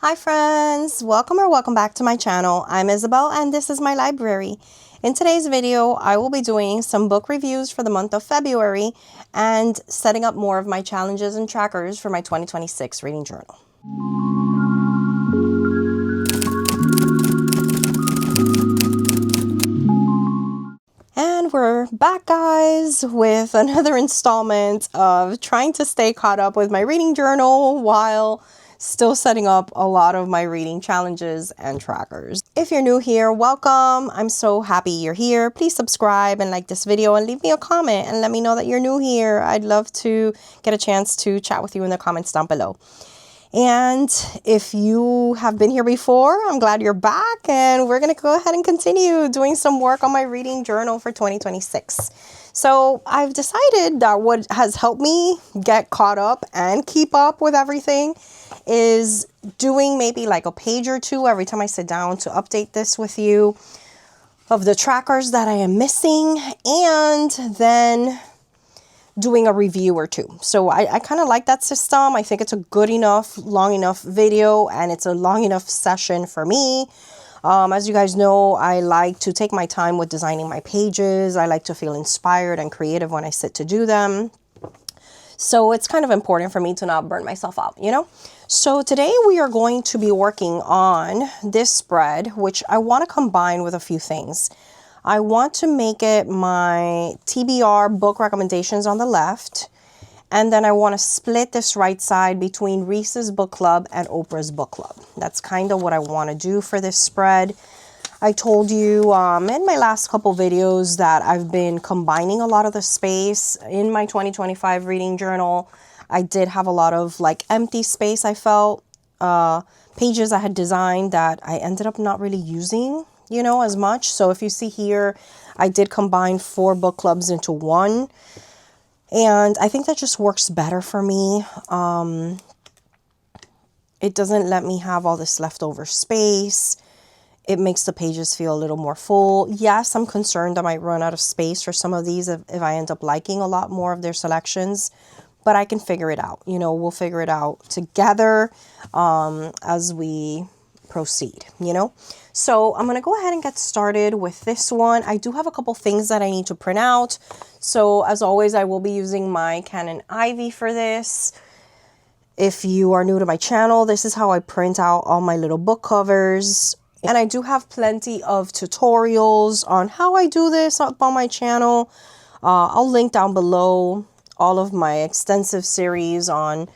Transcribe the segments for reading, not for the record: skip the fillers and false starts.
Hi friends, welcome or welcome back to my channel. I'm Isabel and this is my library. In today's video, I will be doing some book reviews for the month of February and setting up more of my challenges and trackers for my 2026 reading journal. And we're back, guys, with another installment of trying to stay caught up with my reading journal while still setting up a lot of my reading challenges and trackers. If you're new here, welcome. I'm so happy you're here. Please subscribe and like this video and leave me a comment and let me know that you're new here. I'd love to get a chance to chat with you in the comments down below. And if you have been here before, I'm glad you're back, and we're going to go ahead and continue doing some work on my reading journal for 2026. So I've decided that what has helped me get caught up and keep up with everything is doing maybe like a page or two every time I sit down to update this with you of the trackers that I am missing, and then doing a review or two. So I kind of like that system. I think it's a good enough, long enough video, and it's a long enough session for me. As you guys know, I like to take my time with designing my pages. I like to feel inspired and creative when I sit to do them. So it's kind of important for me to not burn myself out, you know? So today we are going to be working on this spread, which I want to combine with a few things. I want to make it my TBR book recommendations on the left. And then I want to split this right side between Reese's Book Club and Oprah's Book Club. That's kind of what I want to do for this spread. I told you in my last couple videos that I've been combining a lot of the space in my 2025 reading journal. I did have a lot of like empty space, I felt, pages I had designed that I ended up not really using, you know, as much. So if you see here, I did combine 4 book clubs into one, and I think that just works better for me. It doesn't let me have all this leftover space. It makes the pages feel a little more full. Yes, I'm concerned I might run out of space for some of these if I end up liking a lot more of their selections, but I can figure it out. You know, we'll figure it out together as we proceed, you know. So I'm going to go ahead and get started with this one. I do have a couple things that I need to print out. So as always, I will be using my Canon Ivy for this. If you are new to my channel, this is how I print out all my little book covers. And I do have plenty of tutorials on how I do this up on my channel. I'll link down below all of my extensive series on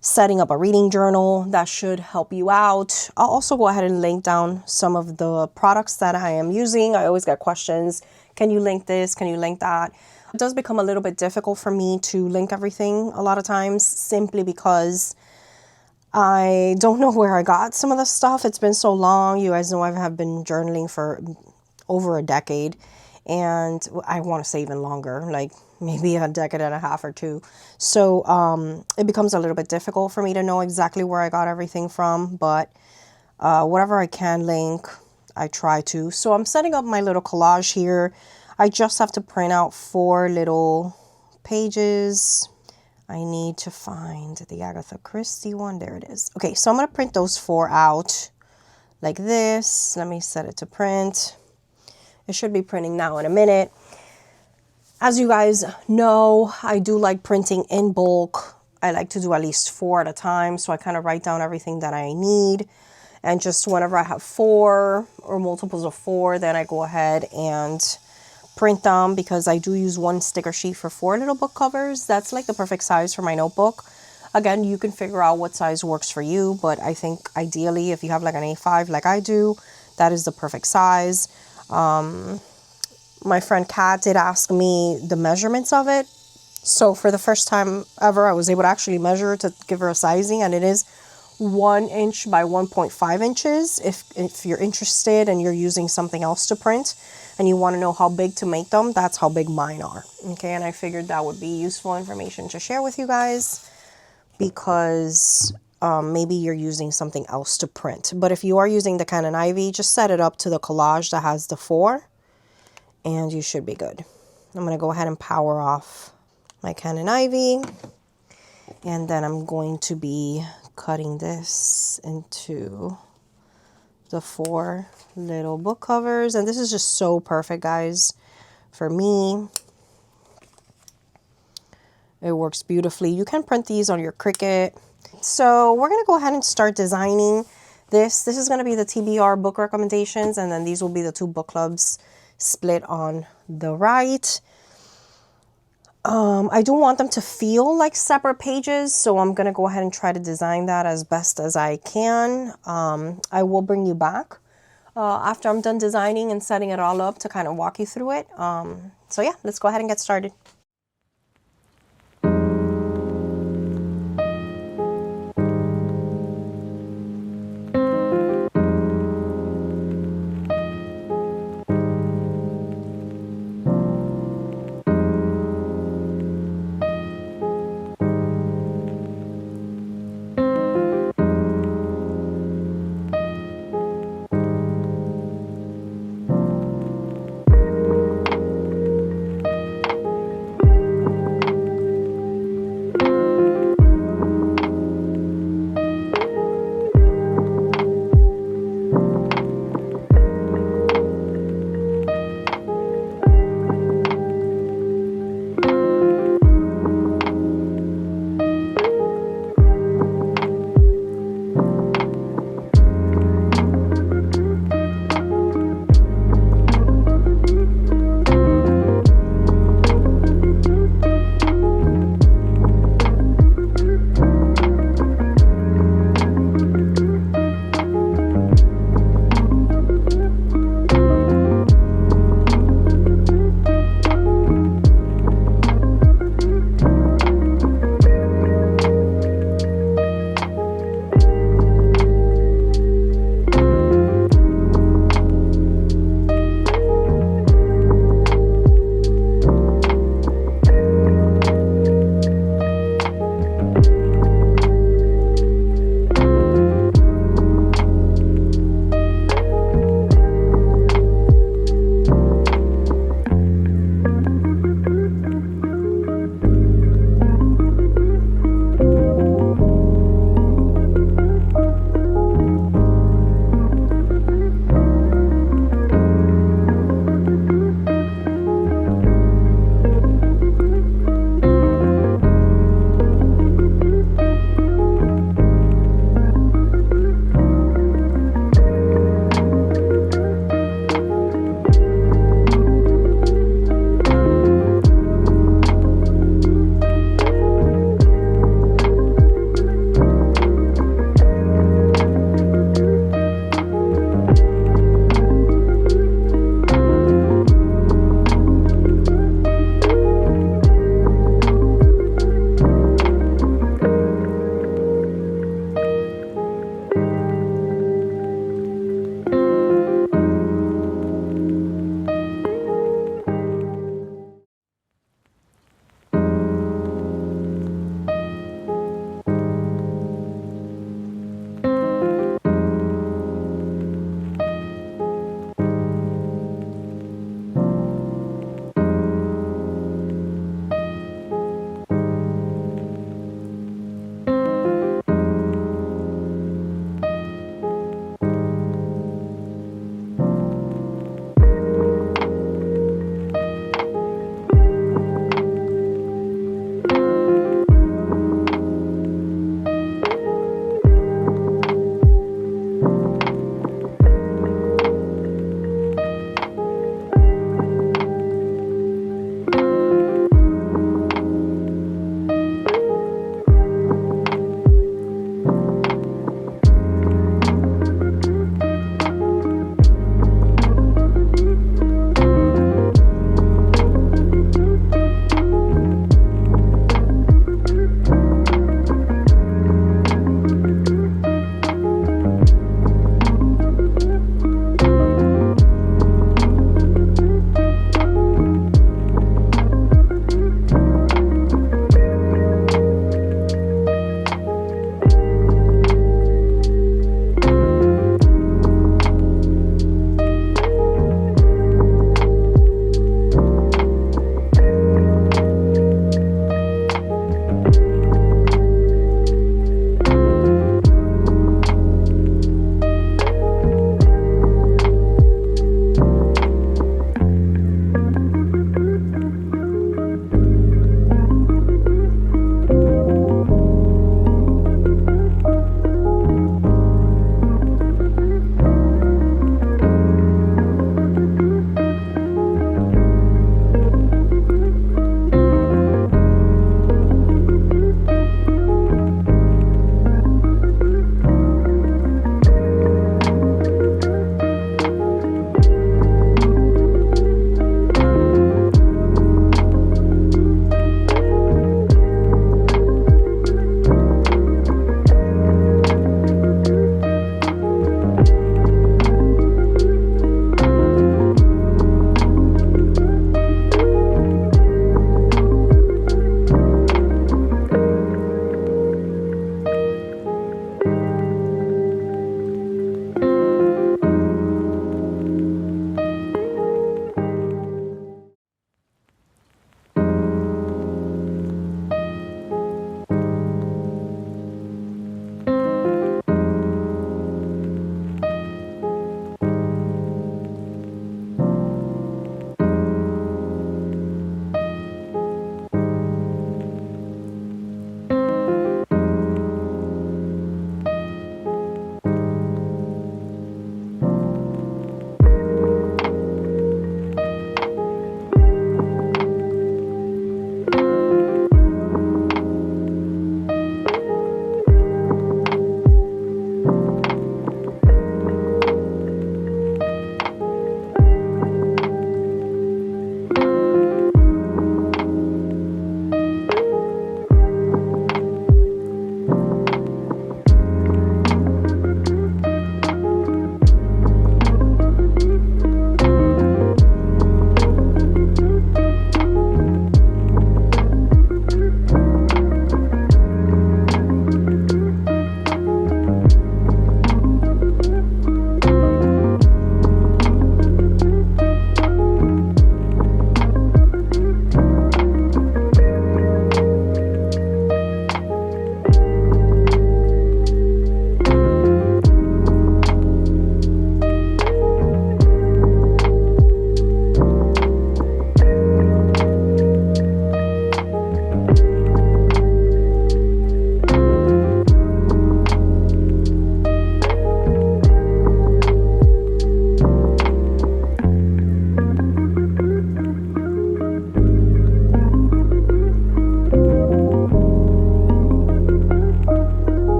setting up a reading journal. That should help you out. I'll also go ahead and link down some of the products that I am using. I always get questions. Can you link this? Can you link that? It does become a little bit difficult for me to link everything a lot of times, simply because I don't know where I got some of the stuff. It's been so long. You guys know I have been journaling for over a decade, and I want to say even longer, like maybe a decade and a half or two. So it becomes a little bit difficult for me to know exactly where I got everything from, but whatever I can link, I try to. So I'm setting up my little collage here. I just have to print out 4 little pages. I need to find the Agatha Christie one. There it is. Okay, so I'm going to print those 4 out like this. Let me set it to print. It should be printing now in a minute. As you guys know, I do like printing in bulk. I like to do at least 4 at a time. So I kind of write down everything that I need. And just whenever I have 4 or multiples of 4, then I go ahead and print them, because I do use 1 sticker sheet for 4 little book covers. That's like the perfect size for my notebook. Again, you can figure out what size works for you, but I think ideally if you have like an A5 like I do, that is the perfect size. My friend Kat did ask me the measurements of it. So for the first time ever, I was able to actually measure to give her a sizing, and it is 1 inch by 1.5 inches. If you're interested and you're using something else to print and you want to know how big to make them, that's how big mine are. Okay, and I figured that would be useful information to share with you guys, because maybe you're using something else to print. But if you are using the Canon Ivy, just set it up to the collage that has the 4, and you should be good. I'm going to go ahead and power off my Canon Ivy, and then I'm going to be cutting this into the 4 little book covers. And this is just so perfect, guys. For me, it works beautifully. You can print these on your Cricut. So we're going to go ahead and start designing this. This is going to be the TBR book recommendations, and then these will be the 2 book clubs split on the right. I do want them to feel like separate pages, so I'm going to go ahead and try to design that as best as I can. I will bring you back after I'm done designing and setting it all up to kind of walk you through it. So yeah, let's go ahead and get started.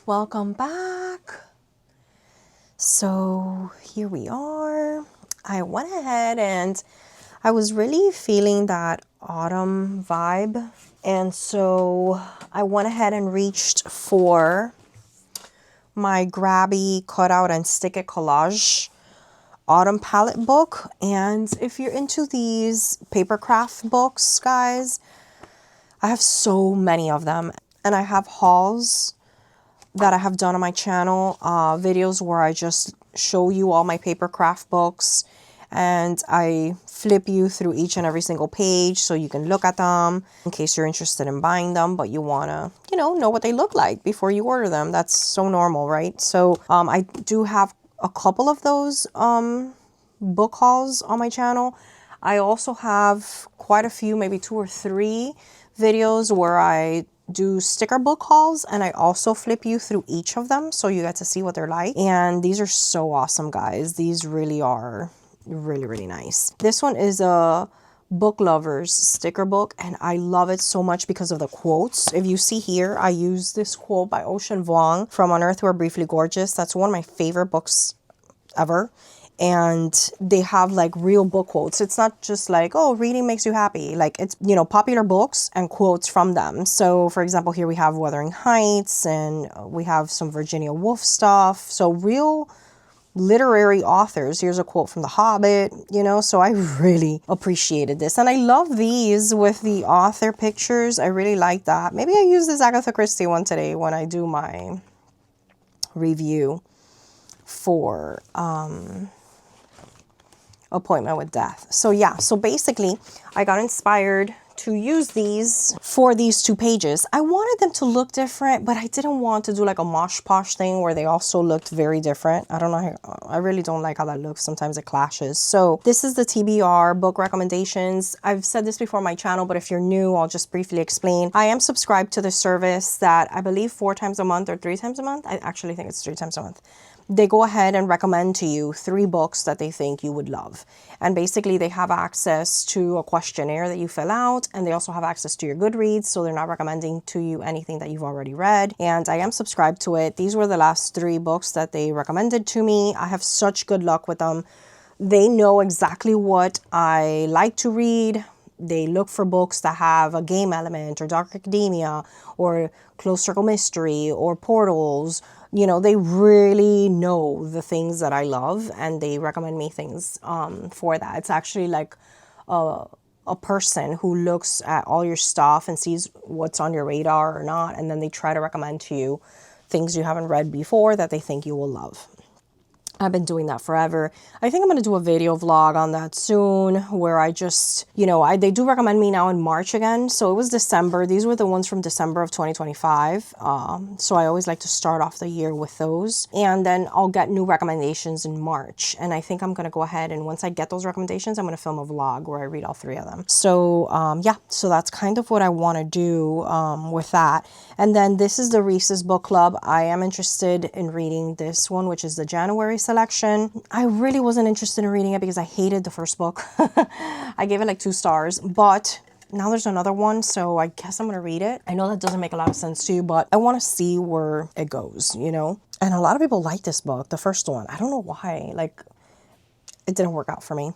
welcome back. So here we are. I went ahead and I was really feeling that autumn vibe, and so I went ahead and reached for my grabby cutout and stick it collage autumn palette book. And if you're into these PaperCraft books, guys, I have so many of them, and I have hauls that I have done on my channel, videos where I just show you all my PaperCraft books and I flip you through each and every single page so you can look at them in case you're interested in buying them, but you want to, know what they look like before you order them. That's so normal, right? So I do have a couple of those book hauls on my channel. I also have quite a few, maybe 2 or 3 videos where I do sticker book hauls, and I also flip you through each of them so you get to see what they're like. And these are so awesome, guys. These really are really nice. This one is a book lovers sticker book, and I love it so much because of the quotes. If you see here, I use this quote by Ocean Vuong from On Earth We're Briefly Gorgeous. That's one of my favorite books ever. And they have like real book quotes. It's not just like, oh, reading makes you happy. Like, it's, popular books and quotes from them. So for example, here we have Wuthering Heights, and we have some Virginia Woolf stuff. So real literary authors. Here's a quote from The Hobbit, so I really appreciated this. And I love these with the author pictures. I really like that. Maybe I use this Agatha Christie one today when I do my review for Appointment with Death. So yeah, so basically I got inspired to use these for these 2 pages. I wanted them to look different, but I didn't want to do like a mosh posh thing where they also looked very different. I don't know, I really don't like how that looks. Sometimes it clashes. So this is the TBR book recommendations. I've said this before on my channel, but if you're new, I'll just briefly explain. I am subscribed to the service that I believe 4 times a month or 3 times a month. I actually think it's 3 times a month. They go ahead and recommend to you 3 books that they think you would love. And basically they have access to a questionnaire that you fill out, and they also have access to your Goodreads, so they're not recommending to you anything that you've already read. And I am subscribed to it. These were the last 3 books that they recommended to me. I have such good luck with them. They know exactly what I like to read. They look for books that have a game element or dark academia or close circle mystery or portals. They really know the things that I love, and they recommend me things for that. It's actually like a person who looks at all your stuff and sees what's on your radar or not, and then they try to recommend to you things you haven't read before that they think you will love. I've been doing that forever. I think I'm going to do a video vlog on that soon where I just, they do recommend me now in March again. So it was December. These were the ones from December of 2025. So I always like to start off the year with those. And then I'll get new recommendations in March. And I think I'm going to go ahead, and once I get those recommendations, I'm going to film a vlog where I read all 3 of them. So yeah, so that's kind of what I want to do with that. And then this is the Reese's Book Club. I am interested in reading this one, which is the January selection. I really wasn't interested in reading it because I hated the first book. I gave it like 2 stars, but now there's another one, so I guess I'm going to read it. I know that doesn't make a lot of sense to you, but I want to see where it goes, And a lot of people like this book, the first one. I don't know why. Like, it didn't work out for me.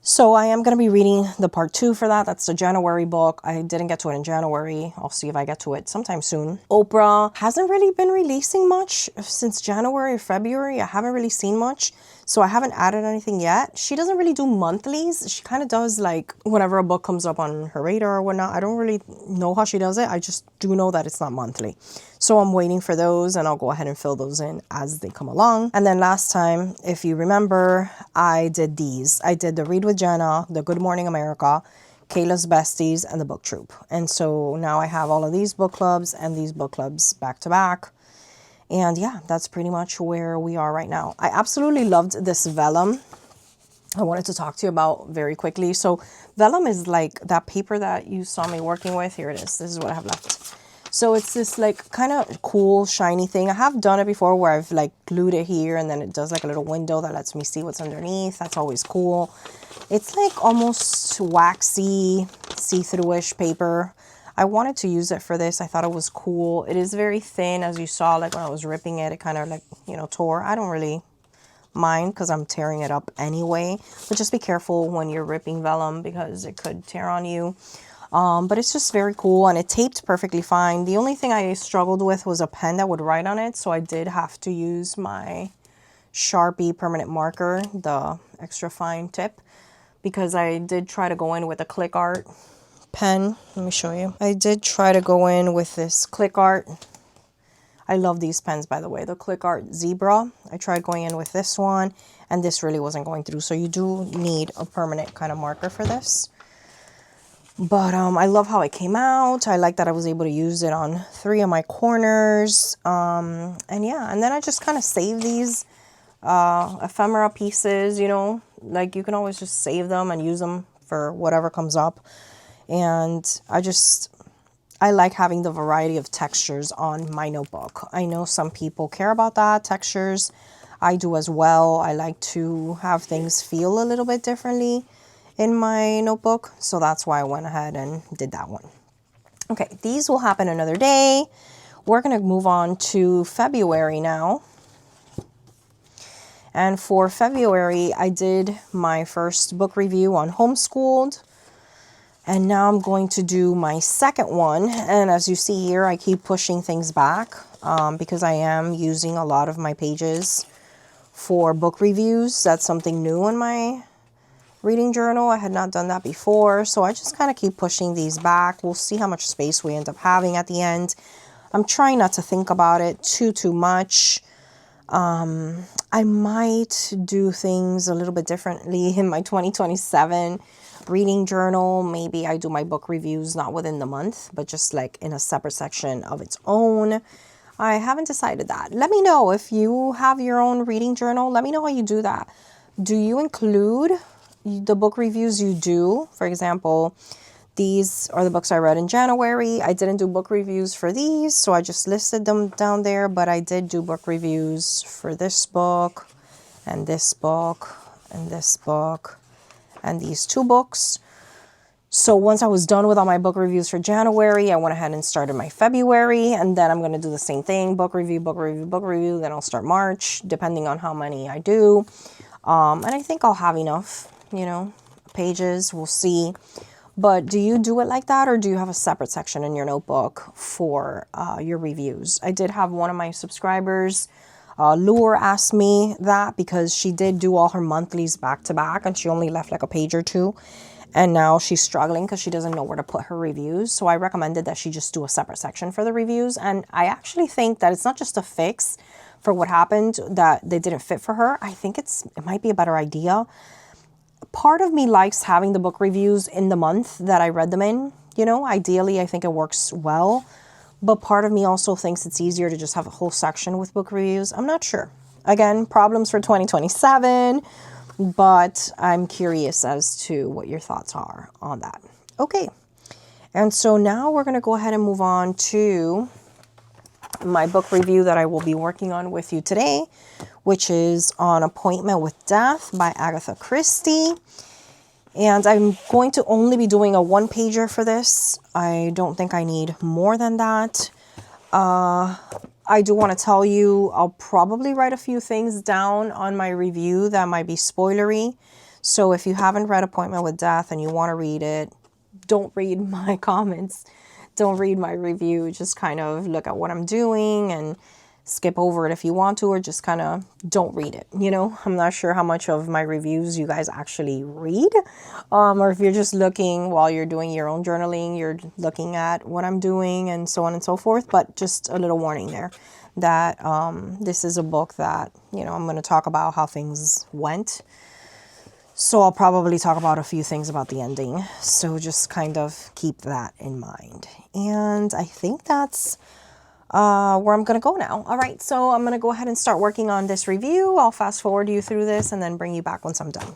So I am going to be reading the part 2 for that. That's the January book. I didn't get to it in January. I'll see if I get to it sometime soon. Oprah hasn't really been releasing much since January or February. I haven't really seen much. So I haven't added anything yet. She doesn't really do monthlies. She kind of does like whenever a book comes up on her radar or whatnot. I don't really know how she does it. I just do know that it's not monthly. So I'm waiting for those, and I'll go ahead and fill those in as they come along. And then last time, if you remember, I did these. I did the Read with Jenna, the Good Morning America, Kayla's Besties, and the Book Troop. And so now I have all of these book clubs and these book clubs back to back. And yeah, that's pretty much where we are right now. I absolutely loved this vellum. I wanted to talk to you about very quickly. So vellum is like that paper that you saw me working with. Here it is. This is what I have left. So it's this like kind of cool shiny thing. I have done it before where I've like glued it here and then it does like a little window that lets me see what's underneath. That's always cool. It's like almost waxy, see-through-ish paper. I wanted to use it for this. I thought it was cool. It is very thin, as you saw, like when I was ripping it, it kind of like, you know, tore. I don't really mind because I'm tearing it up anyway, but just be careful when you're ripping vellum because it could tear on you. But it's just very cool, and it taped perfectly fine. The only thing I struggled with was a pen that would write on it, so I did have to use my Sharpie permanent marker, the extra fine tip, because I did try to go in with a click art pen. Let me show you. I did try to go in with this click art. I love these pens, by the way, the click art zebra. I tried going in with this one, and this really wasn't going through, so you do need a permanent kind of marker for this. But I love how it came out. I like that I was able to use it on 3 of my corners. And yeah, and then I just kind of save these ephemera pieces, you know, like you can always just save them and use them for whatever comes up. And I like having the variety of textures on my notebook. I know some people care about that, textures. I do as well. I like to have things feel a little bit differently in my notebook, so that's why I went ahead and did that one. Okay, these will happen another day. We're gonna move on to February now. And for February, I did my first book review on Homeschooled. And now I'm going to do my second one. And as you see here, I keep pushing things back because I am using a lot of my pages for book reviews. That's something new in my reading journal. I had not done that before, so I just kind of keep pushing these back. We'll see how much space we end up having at the end. I'm trying not to think about it too much. I might do things a little bit differently in my 2027 reading journal. Maybe I do my book reviews not within the month, but just like in a separate section of its own. I haven't decided that. Let me know if you have your own reading journal. Let me know how you do that. Do you include the book reviews you do? For example, these are the books I read in January. I didn't do book reviews for these, so I just listed them down there, but I did do book reviews for this book and this book and this book and these 2 books. So once I was done with all my book reviews for January, I went ahead and started my February, and then I'm going to do the same thing, book review, book review, book review. Then I'll start March, depending on how many I do. And I think I'll have enough, you know, pages. We'll see. But do you do it like that, or do you have a separate section in your notebook for your reviews? I did have one of my subscribers, Lure, asked me that because she did do all her monthlies back to back, and she only left like a page or 2. And now she's struggling because she doesn't know where to put her reviews. So I recommended that she just do a separate section for the reviews. And I actually think that it's not just a fix for what happened that they didn't fit for her. I think it might be a better idea. Part of me likes having the book reviews in the month that I read them in. You know, ideally, I think it works well. But part of me also thinks it's easier to just have a whole section with book reviews. I'm not sure. Again, problems for 2027. But I'm curious as to what your thoughts are on that. Okay. And so now we're going to go ahead and move on to my book review that I will be working on with you today, which is On Appointment with Death by Agatha Christie. And I'm going to only be doing a 1-pager for this. I don't think I need more than that. I do want to tell you, I'll probably write a few things down on my review that might be spoilery. So if you haven't read Appointment with Death and you want to read it, don't read my comments. Don't read my review. Just kind of look at what I'm doing and skip over it if you want to, or just kind of don't read it. You know, I'm not sure how much of my reviews you guys actually read, or if you're just looking while you're doing your own journaling, you're looking at what I'm doing and so on and so forth. But just a little warning there that this is a book that, you know, I'm going to talk about how things went. So I'll probably talk about a few things about the ending. So just kind of keep that in mind. And I think that's where I'm going to go now. All right, so I'm going to go ahead and start working on this review. I'll fast forward you through this and then bring you back once I'm done.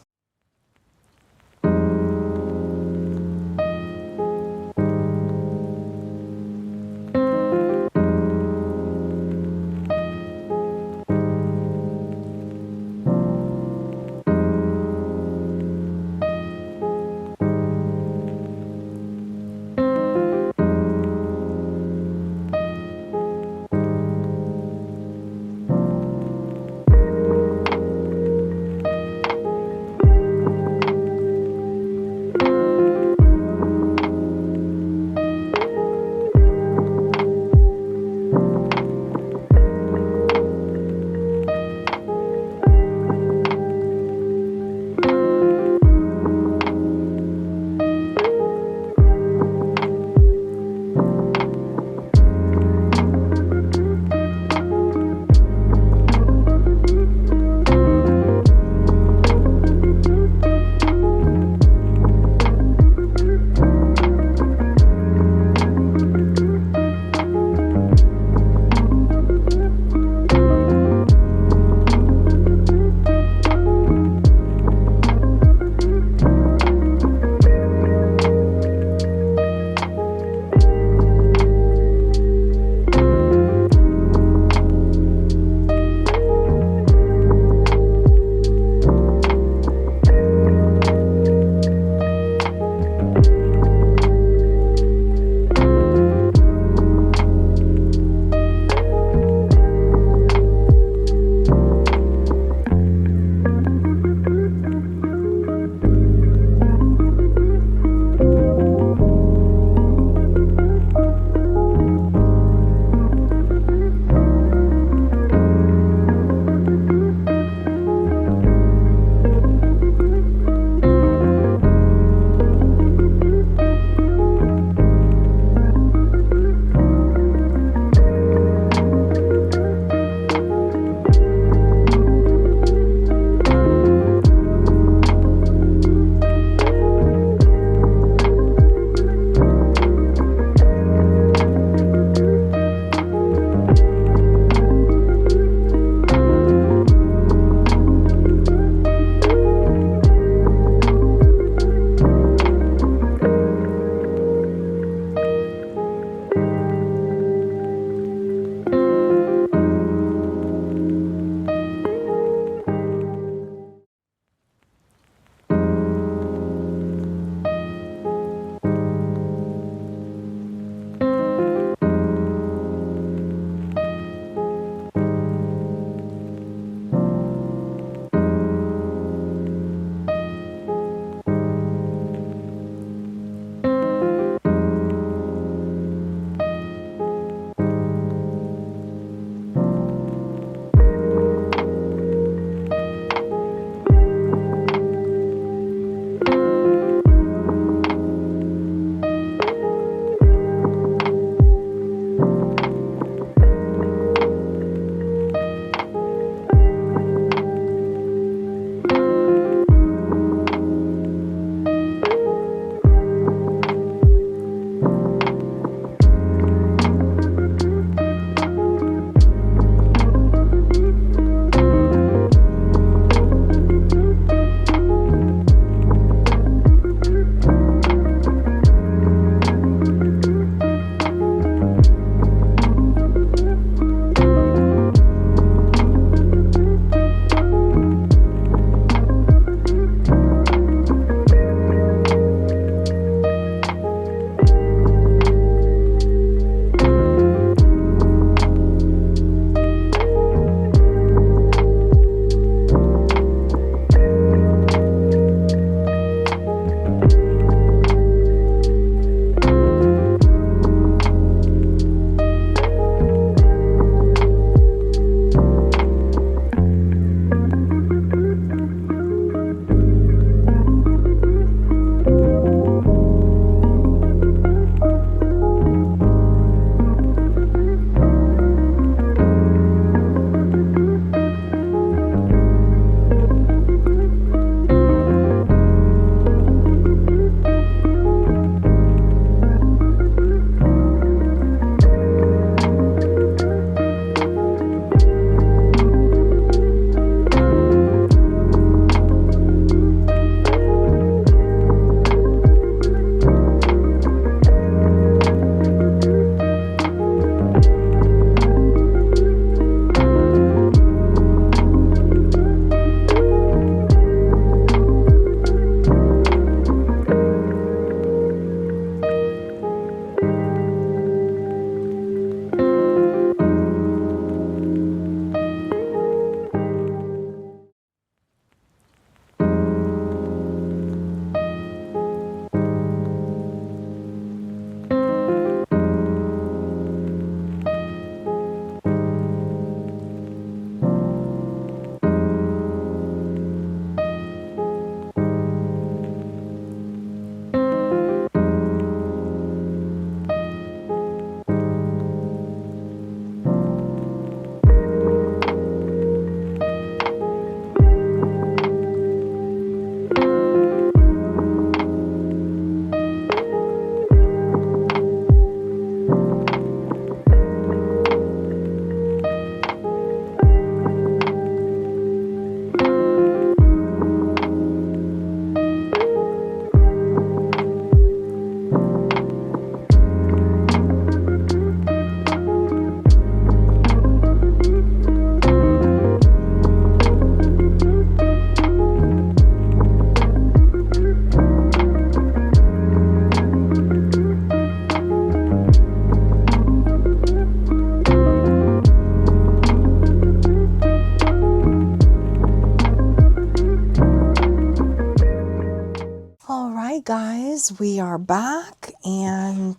guys, we are back, and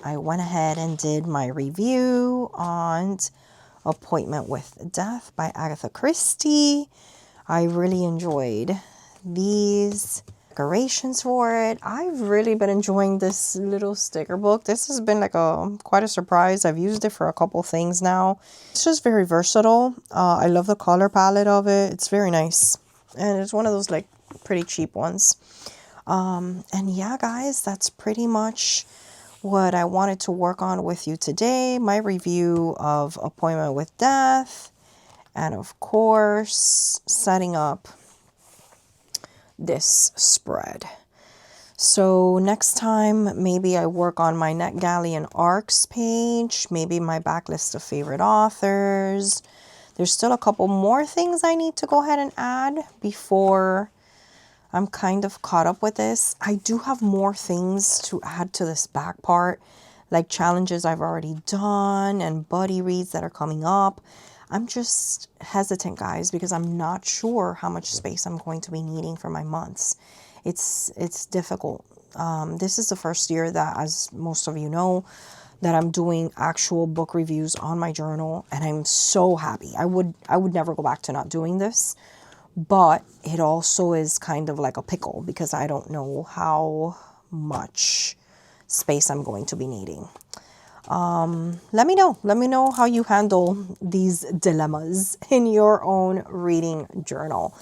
I went ahead and did my review on Appointment with Death by Agatha Christie. I really enjoyed these decorations for it. I've really been enjoying this little sticker book. This has been like quite a surprise. I've used it for a couple things now. It's just very versatile. I love the color palette of it. It's very nice, and it's one of those like pretty cheap ones. And yeah, guys, that's pretty much what I wanted to work on with you today. My review of Appointment with Death, and of course, setting up this spread. So next time, maybe I work on my NetGalley and ARCs page, maybe my backlist of favorite authors. There's still a couple more things I need to go ahead and add before I'm kind of caught up with this. I do have more things to add to this back part, like challenges I've already done and buddy reads that are coming up. I'm just hesitant, guys, because I'm not sure how much space I'm going to be needing for my months. It's difficult. This is the first year that, as most of you know, that I'm doing actual book reviews on my journal, and I'm so happy. I would never go back to not doing this. But it also is kind of like a pickle because I don't know how much space I'm going to be needing. Let me know. Let me know how you handle these dilemmas in your own reading journal.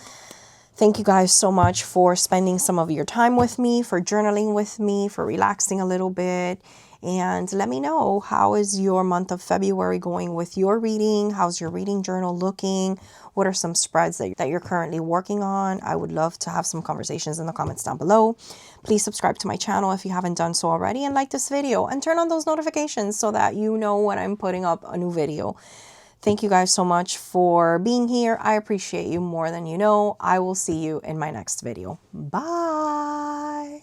Thank you guys so much for spending some of your time with me, for journaling with me, for relaxing a little bit. And let me know, how is your month of February going with your reading? How's your reading journal looking? What are some spreads that you're currently working on? I would love to have some conversations in the comments down below. Please subscribe to my channel if you haven't done so already, and like this video and turn on those notifications so that you know when I'm putting up a new video. Thank you guys so much for being here. I appreciate you more than you know. I will see you in my next video. Bye.